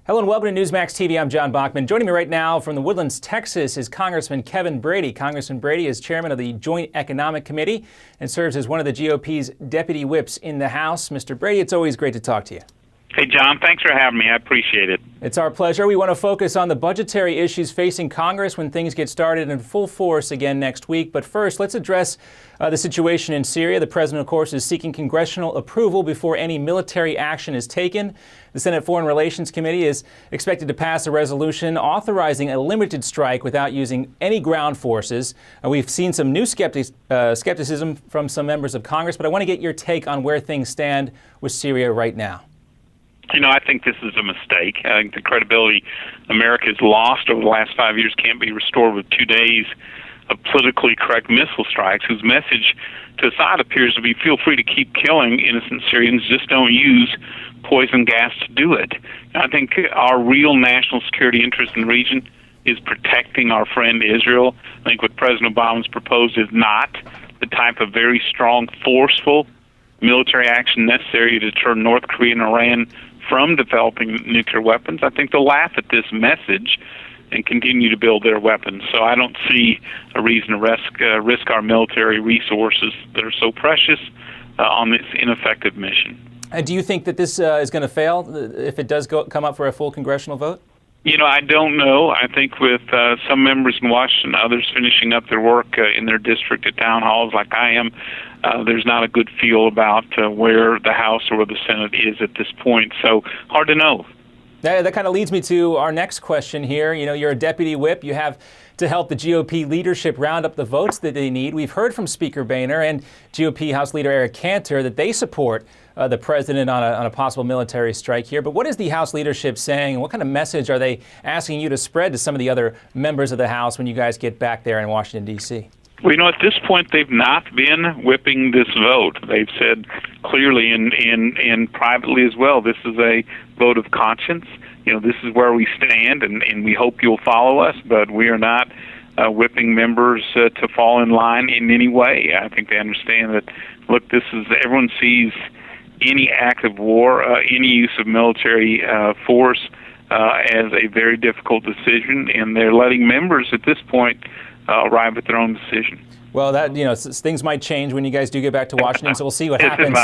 Hello and welcome to Newsmax TV. I'm John Bachman. Joining me right now from the Woodlands, Texas is Congressman Kevin Brady. Congressman Brady is chairman of the Joint Economic Committee and serves as one of the GOP's deputy whips in the House. Mr. Brady, it's always great to talk to you. Hey, John, thanks for having me. I appreciate it. It's our pleasure. We want to focus on the budgetary issues facing Congress when things get started in full force again next week. But first, let's address the situation in Syria. The president, of course, is seeking congressional approval before any military action is taken. The Senate Foreign Relations Committee is expected to pass a resolution authorizing a limited strike without using any ground forces. We've seen some new skepticism from some members of Congress, but I want to get your take on where things stand with Syria right now. You know, I think this is a mistake. I think the credibility America has lost over the last 5 years can't be restored with 2 days of politically correct missile strikes, whose message to Assad appears to be feel free to keep killing innocent Syrians, just don't use poison gas to do it. I think our real national security interest in the region is protecting our friend Israel. I think what President Obama's proposed is not the type of very strong, forceful military action necessary to deter North Korea and Iran from developing nuclear weapons. I think they'll laugh at this message and continue to build their weapons. So I don't see a reason to risk our military resources that are so precious on this ineffective mission. And do you think that this is going to fail if it does come up for a full congressional vote? You know, I don't know. I think with some members in Washington, others finishing up their work in their district at town halls like I am, there's not a good feel about where the House or where the Senate is at this point. So hard to know. That kind of leads me to our next question here. You know, you're a deputy whip. You have to help the GOP leadership round up the votes that they need. We've heard from Speaker Boehner and GOP House Leader Eric Cantor that they support the president on a possible military strike here. But what is the House leadership saying? What kind of message are they asking you to spread to some of the other members of the House when you guys get back there in Washington, D.C.? Well, you know, at this point, they've not been whipping this vote. They've said clearly and privately as well, this is a vote of conscience. You know, this is where we stand, and we hope you'll follow us, but we are not whipping members to fall in line in any way. I think they understand that, look, everyone sees any act of war, any use of military force as a very difficult decision, and they're letting members at this point arrive at their own decision. Well, things might change when you guys do get back to Washington, so we'll see what happens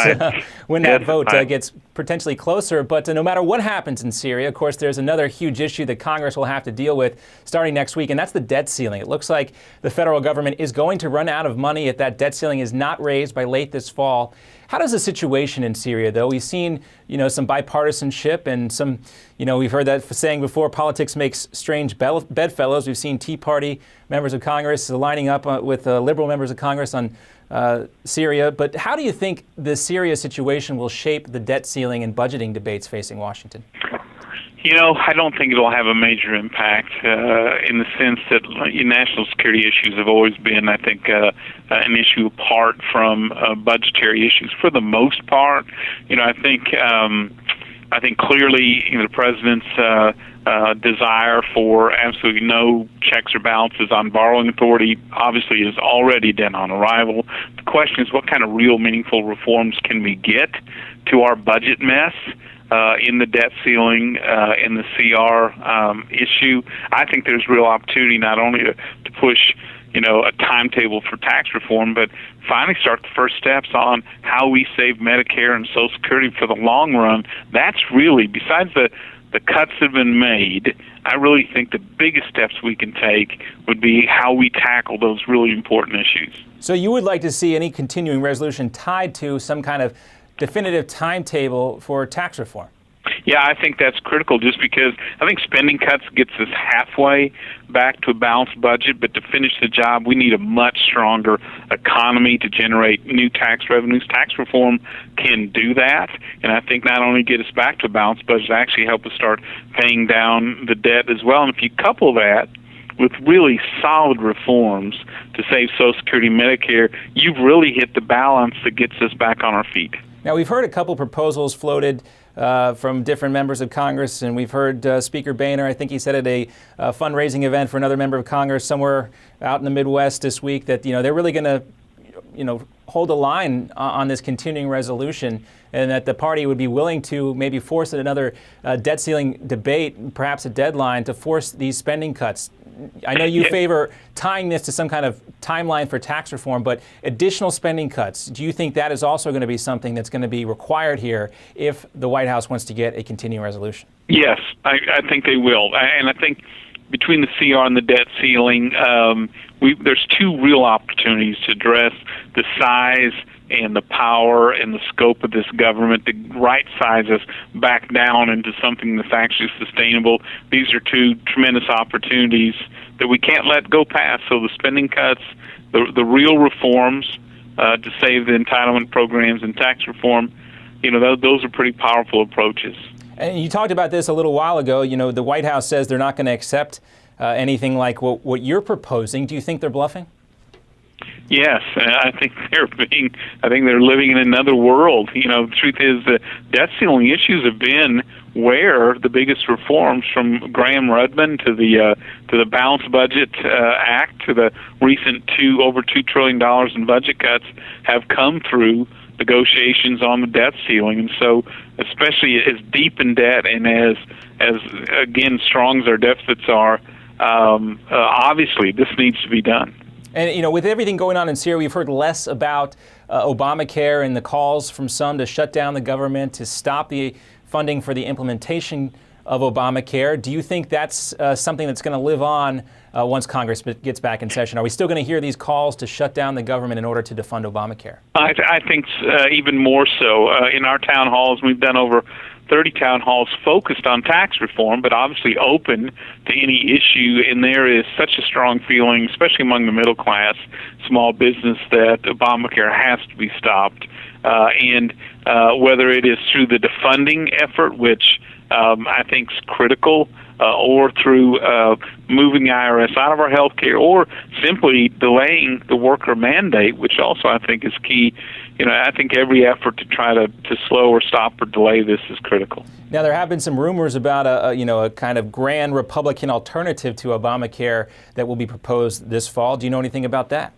when that vote gets potentially closer. But no matter what happens in Syria, of course, there's another huge issue that Congress will have to deal with starting next week, and that's the debt ceiling. It looks like the federal government is going to run out of money if that debt ceiling is not raised by late this fall. How does the situation in Syria, though? We've seen, some bipartisanship and some, we've heard that saying before, politics makes strange bedfellows. We've seen Tea Party members of Congress lining up with liberal members of Congress on Syria. But how do you think the Syria situation will shape the debt ceiling and budgeting debates facing Washington? You know, I don't think it'll have a major impact in the sense that national security issues have always been, I think, an issue apart from budgetary issues for the most part. I think clearly the president's desire for absolutely no checks or balances on borrowing authority obviously is already dead on arrival. The question is, what kind of real meaningful reforms can we get to our budget mess? In the debt ceiling, in the CR issue, I think there's real opportunity not only to push, a timetable for tax reform, but finally start the first steps on how we save Medicare and Social Security for the long run. That's really, besides the cuts that have been made, I really think the biggest steps we can take would be how we tackle those really important issues. So you would like to see any continuing resolution tied to some kind of definitive timetable for tax reform? Yeah, I think that's critical just because I think spending cuts gets us halfway back to a balanced budget, but to finish the job, we need a much stronger economy to generate new tax revenues. Tax reform can do that, and I think not only get us back to a balanced budget, actually help us start paying down the debt as well. And if you couple that with really solid reforms to save Social Security and Medicare, you've really hit the balance that gets us back on our feet. Now, we've heard a couple proposals floated from different members of Congress, and we've heard Speaker Boehner, I think he said at a fundraising event for another member of Congress somewhere out in the Midwest this week that, they're really going to hold the line on this continuing resolution, and that the party would be willing to maybe force another debt ceiling debate, perhaps a deadline, to force these spending cuts. I know you favor tying this to some kind of timeline for tax reform, but additional spending cuts, do you think that is also going to be something that's going to be required here if the White House wants to get a continuing resolution? Yes, I think they will. And I think between the CR and the debt ceiling, there's two real opportunities to address the size and the power and the scope of this government to right size us back down into something that's actually sustainable. These are two tremendous opportunities that we can't let go past. So the spending cuts, the real reforms to save the entitlement programs and tax reform, those are pretty powerful approaches. And you talked about this a little while ago. The White House says they're not going to accept anything like what you're proposing. Do you think they're bluffing? Yes, I think they're living in another world. The truth is the debt ceiling issues have been where the biggest reforms, from Graham-Rudman to the Balanced Budget Act to the recent over $2 trillion in budget cuts, have come through negotiations on the debt ceiling. And so, especially as deep in debt and as again strong as our deficits are, obviously this needs to be done. And, with everything going on in Syria, we've heard less about Obamacare and the calls from some to shut down the government, to stop the funding for the implementation of Obamacare. Do you think that's something that's going to live on once Congress gets back in session? Are we still going to hear these calls to shut down the government in order to defund Obamacare? I think even more so. In our town halls, we've done over 30 town halls focused on tax reform, but obviously open to any issue. And there is such a strong feeling, especially among the middle class, small business, that Obamacare has to be stopped. And whether it is through the defunding effort, which I think is critical, or through moving the IRS out of our health care, or simply delaying the worker mandate, which also I think is key. I think every effort to try to slow or stop or delay this is critical. Now, there have been some rumors about a kind of grand Republican alternative to Obamacare that will be proposed this fall. Do you know anything about that?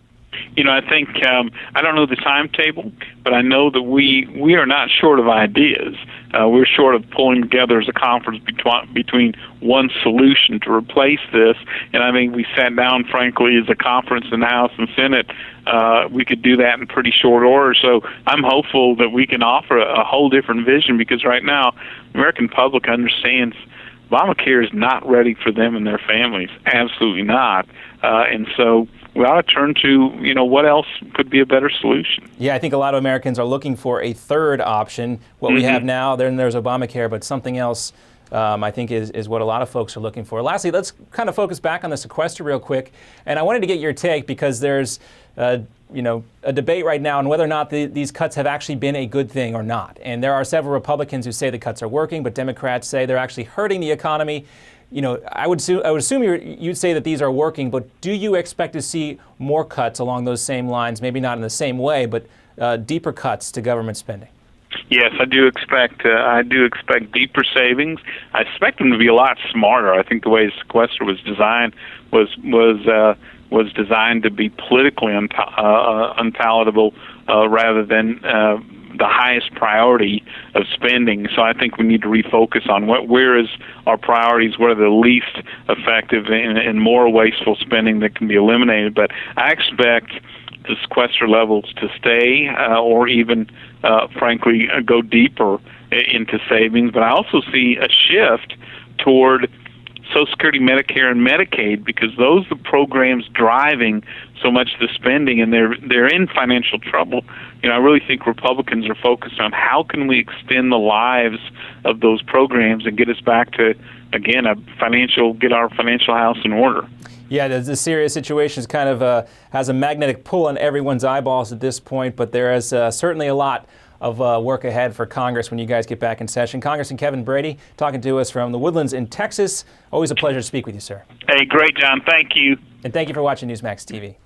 I think I don't know the timetable, but I know that we are not short of ideas. We're short of pulling together as a conference between one solution to replace this. And I think we sat down, frankly, as a conference in the House and Senate. We could do that in pretty short order. So I'm hopeful that we can offer a whole different vision, because right now the American public understands Obamacare is not ready for them and their families. Absolutely not. And so we ought to turn to, what else could be a better solution. Yeah, I think a lot of Americans are looking for a third option. What we have now, then there's Obamacare, but something else, I think, is what a lot of folks are looking for. Lastly, let's kind of focus back on the sequester real quick. And I wanted to get your take, because there's, a debate right now on whether or not these cuts have actually been a good thing or not. And there are several Republicans who say the cuts are working, but Democrats say they're actually hurting the economy. I would assume you'd say that these are working, but do you expect to see more cuts along those same lines, maybe not in the same way, but deeper cuts to government spending? Yes, I do expect deeper savings. I expect them to be a lot smarter. I think the way the sequester was designed was designed to be politically unpalatable rather than the highest priority of spending. So I think we need to refocus on where is our priorities, what are the least effective and more wasteful spending that can be eliminated. But I expect the sequester levels to stay or even, frankly, go deeper into savings. But I also see a shift toward Social Security, Medicare, and Medicaid, because those are the programs driving so much of the spending, and they're in financial trouble. I really think Republicans are focused on how can we extend the lives of those programs and get us back to, again, get our financial house in order. Yeah, the Syria situation is kind of has a magnetic pull on everyone's eyeballs at this point, but there is certainly a lot of work ahead for Congress when you guys get back in session. Congressman Kevin Brady talking to us from the Woodlands in Texas. Always a pleasure to speak with you, sir. Hey, great, John. Thank you. And thank you for watching Newsmax TV.